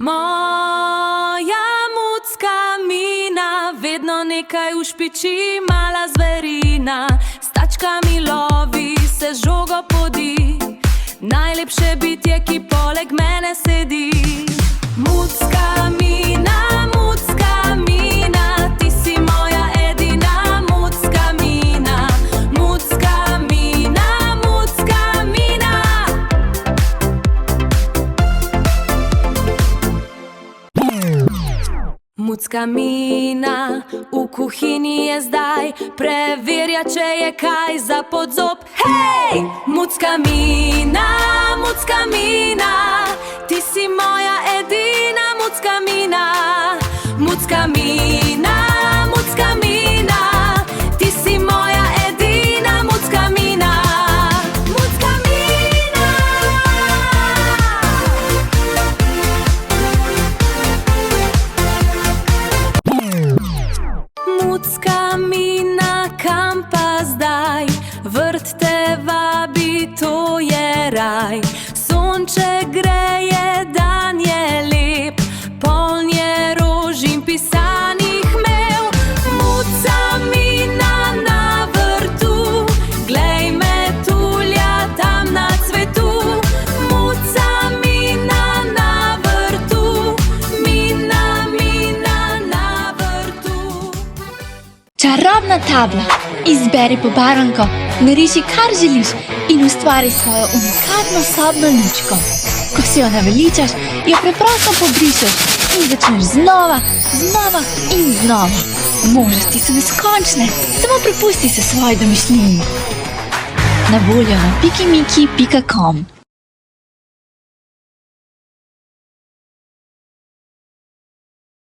Moja mucka mina, vedno nekaj ušpiči, mala zverina. S tačkami lovi, se z žogo podi, najlepše bitje, ki poleg mene sedi. Mucka mina, ti si moja edina mucka mina. Mucka mina, mucka mina. Mucka mina, v kuhinji je zdaj, preverja, če je kaj za podzob. Hej! Mucka mina, ti si moja edina mucka mina. Mucka mina, ti si moja edina mucka mina. Mucka mina. Mucka mina, kam pa zdaj? Vrt te vabi, to je raj. Sonče greje, dan je lep, poln je rož in pisanih mev. Mucka mina na vrtu, glej metulja tam na cvetu. Mucka mina na vrtu, mina na vrtu. Čarobna tabla. Izberi pobarvanko, nariši kar želiš in ustvari svojo unikatno sobno lučko. Ko si jo naveličaš, jo preprosto pobrišeš in začneš znova in znova. Možnosti so neskončne, samo prepusti se svoji domišljiji. Na voljo na pikimiki.com.